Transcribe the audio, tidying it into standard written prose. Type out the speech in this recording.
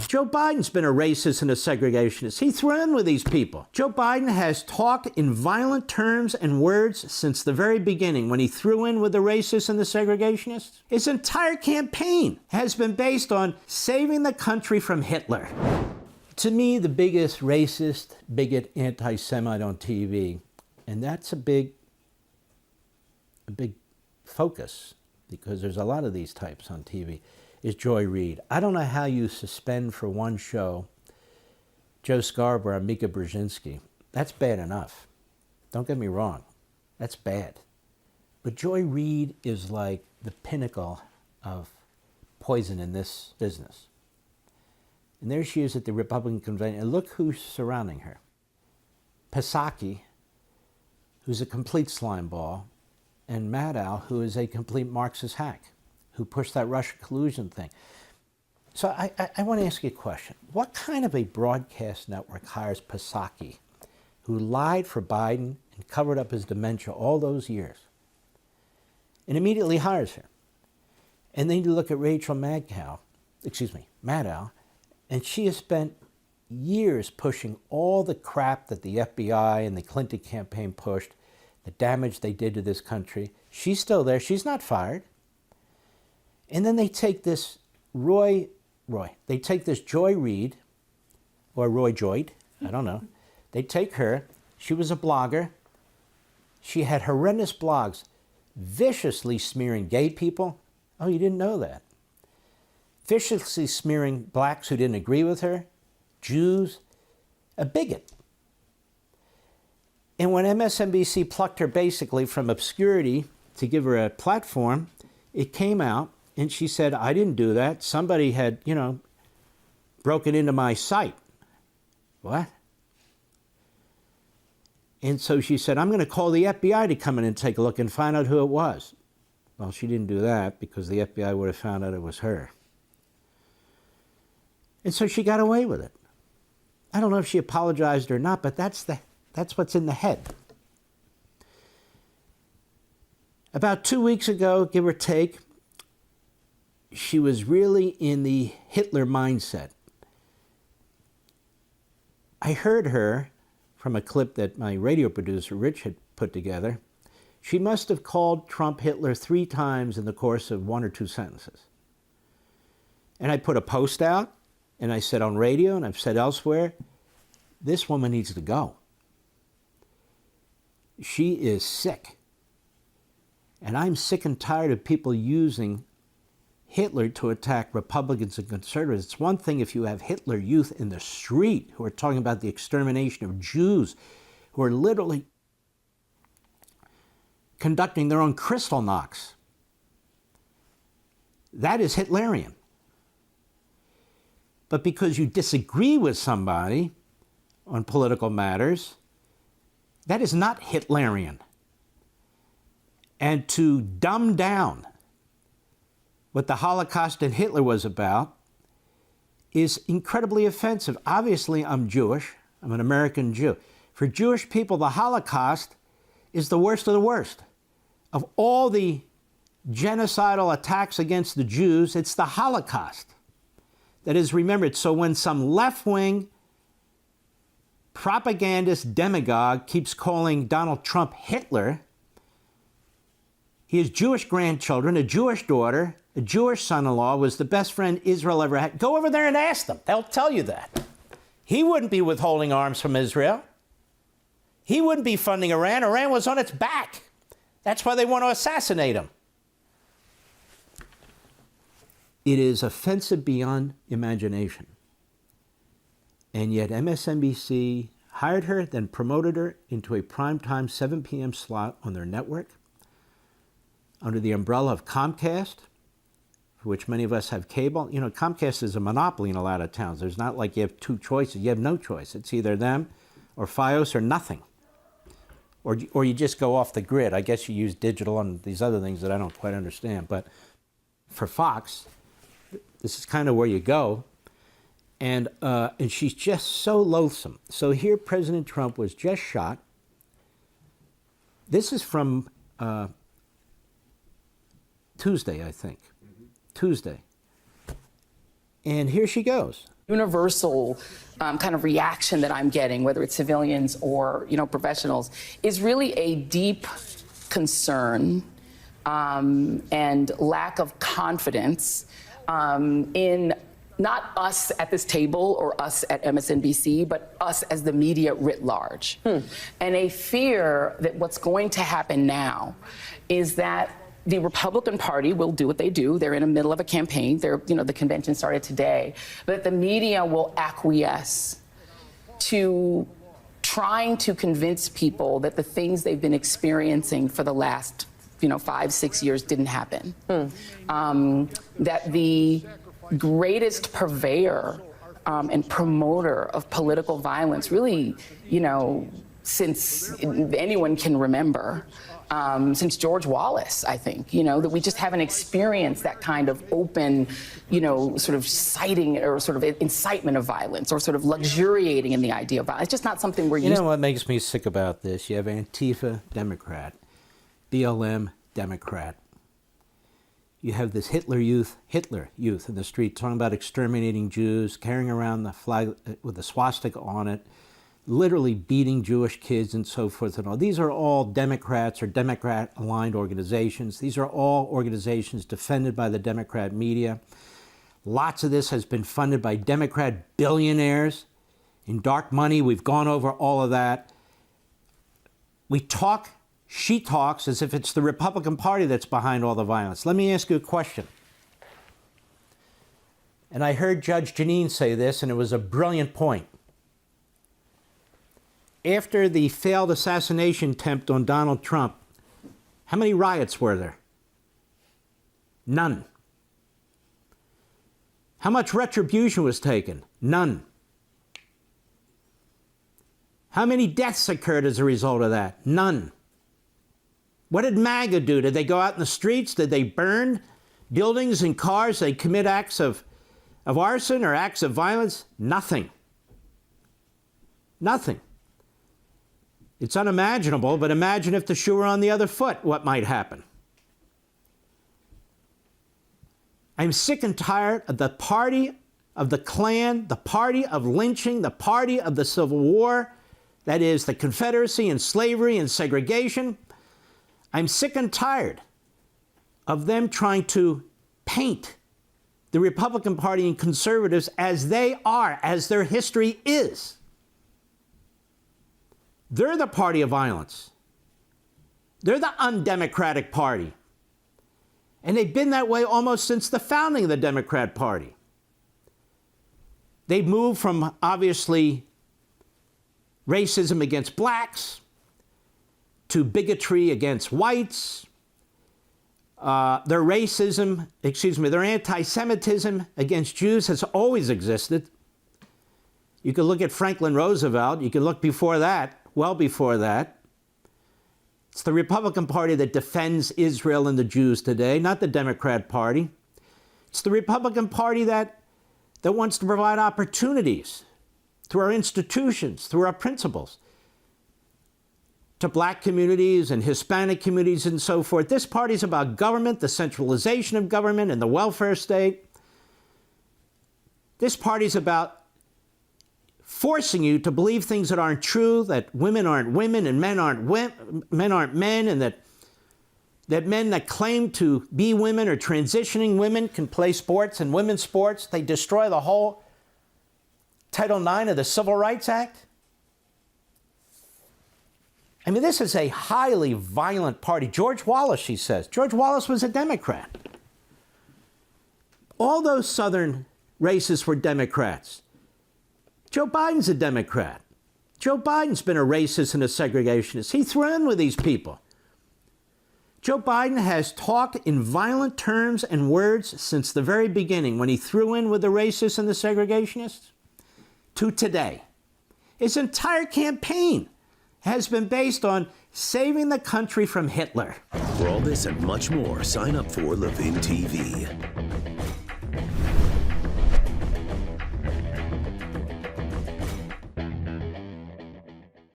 Joe Biden's been a racist and a segregationist. He threw in with these people. Joe Biden has talked in violent terms and words since the very beginning when he threw in with the racists and the segregationists. His entire campaign has been based on saving the country from Hitler. To me, the biggest racist, bigot, anti-Semite on TV, and that's a big focus because there's a lot of these types on TV, is Joy Reid. I don't know how you suspend for one show Joe Scarborough and Mika Brzezinski. That's bad enough. Don't get me wrong. That's bad. But Joy Reid is like the pinnacle of poison in this business. And there she is at the Republican convention. And look who's surrounding her. Psaki, who's a complete slime ball, and Maddow, who is a complete Marxist hack, who pushed that Russia collusion thing. So I want to ask you a question. What kind of a broadcast network hires Psaki, who lied for Biden and covered up his dementia all those years, and immediately hires her? And then you look at Rachel Maddow, and she has spent years pushing all the crap that the FBI and the Clinton campaign pushed, the damage they did to this country. She's still there. She's not fired. And then they take this they take this Joy Reid, or Roy Joyd, I don't know. They take her. She was a blogger. She had horrendous blogs, viciously smearing gay people. Oh, you didn't know that. Viciously smearing blacks who didn't agree with her, Jews, a bigot. And when MSNBC plucked her basically from obscurity to give her a platform, it came out. And she said, I didn't do that. Somebody had, broken into my site. What? And so she said, I'm going to call the FBI to come in and take a look and find out who it was. Well, she didn't do that because the FBI would have found out it was her. And so she got away with it. I don't know if she apologized or not, but that's what's in the head. About 2 weeks ago, give or take, she was really in the Hitler mindset. I heard her from a clip that my radio producer, Rich, had put together. She must have called Trump Hitler 3 times in the course of 1 or 2 sentences. And I put a post out, and I said on radio, and I've said elsewhere, this woman needs to go. She is sick. And I'm sick and tired of people using Hitler to attack Republicans and conservatives. It's one thing if you have Hitler youth in the street who are talking about the extermination of Jews, who are literally conducting their own Kristallnachts. That is Hitlerian. But because you disagree with somebody on political matters, that is not Hitlerian. And to dumb down what the Holocaust and Hitler was about is incredibly offensive. Obviously, I'm Jewish. I'm an American Jew. For Jewish people, the Holocaust is the worst of the worst. Of all the genocidal attacks against the Jews, it's the Holocaust that is remembered. So when some left-wing propagandist demagogue keeps calling Donald Trump Hitler, he has Jewish grandchildren, a Jewish daughter, a Jewish son-in-law, was the best friend Israel ever had. Go over there and ask them. They'll tell you that. He wouldn't be withholding arms from Israel. He wouldn't be funding Iran. Iran was on its back. That's why they want to assassinate him. It is offensive beyond imagination. And yet MSNBC hired her, then promoted her into a primetime 7 p.m. slot on their network under the umbrella of Comcast, for which many of us have cable. Comcast is a monopoly in a lot of towns. There's not like you have 2 choices. You have no choice. It's either them or Fios or nothing. Or you just go off the grid. I guess you use digital and these other things that I don't quite understand. But for Fox, this is kind of where you go. And she's just so loathsome. So here President Trump was just shot. This is from Tuesday, I think. Tuesday. And here she goes. Universal kind of reaction that I'm getting, whether it's civilians or, professionals, is really a deep concern and lack of confidence in not us at this table or us at MSNBC, but us as the media writ large. And a fear that what's going to happen now is that the Republican Party will do what they do. They're in the middle of a campaign. The convention started today. But the media will acquiesce to trying to convince people that the things they've been experiencing for the last 5-6 years didn't happen. That the greatest purveyor and promoter of political violence, really, since anyone can remember, since George Wallace, I think, that we just haven't experienced that kind of open, sort of citing or sort of incitement of violence or sort of luxuriating in the idea of violence. It's just not something we're used to. You know what makes me sick about this? You have Antifa, Democrat, BLM, Democrat. You have this Hitler youth in the street talking about exterminating Jews, carrying around the flag with a swastika on it, literally beating Jewish kids and so forth and all. These are all Democrats or Democrat-aligned organizations. These are all organizations defended by the Democrat media. Lots of this has been funded by Democrat billionaires in dark money. We've gone over all of that. She talks as if it's the Republican Party that's behind all the violence. Let me ask you a question. And I heard Judge Jeanine say this, and it was a brilliant point. After the failed assassination attempt on Donald Trump, how many riots were there? None. How much retribution was taken? None. How many deaths occurred as a result of that? None. What did MAGA do? Did they go out in the streets? Did they burn buildings and cars? Did they commit acts of arson or acts of violence? Nothing. Nothing. It's unimaginable, but imagine if the shoe were on the other foot, what might happen. I'm sick and tired of the party of the Klan, the party of lynching, the party of the Civil War, that is the Confederacy and slavery and segregation. I'm sick and tired of them trying to paint the Republican Party and conservatives as they are, as their history is. They're the party of violence. They're the undemocratic party. And they've been that way almost since the founding of the Democrat Party. They've moved from, obviously, racism against blacks to bigotry against whites. Their anti-Semitism against Jews has always existed. You can look at Franklin Roosevelt. You can look before that, well before that. It's the Republican Party that defends Israel and the Jews today, not the Democrat Party. It's the Republican Party that wants to provide opportunities through our institutions, through our principles, to black communities and Hispanic communities and so forth. This party's about government, the centralization of government and the welfare state. This party's about forcing you to believe things that aren't true, that women aren't women and men aren't men, and that men that claim to be women or transitioning women can play sports and women's sports. They destroy the whole Title IX of the Civil Rights Act. I mean, this is a highly violent party. George Wallace, she says. George Wallace was a Democrat. All those Southern racists were Democrats. Joe Biden's a Democrat. Joe Biden's been a racist and a segregationist. He threw in with these people. Joe Biden has talked in violent terms and words since the very beginning, when he threw in with the racists and the segregationists, to today. His entire campaign has been based on saving the country from Hitler. For all this and much more, sign up for Levin TV.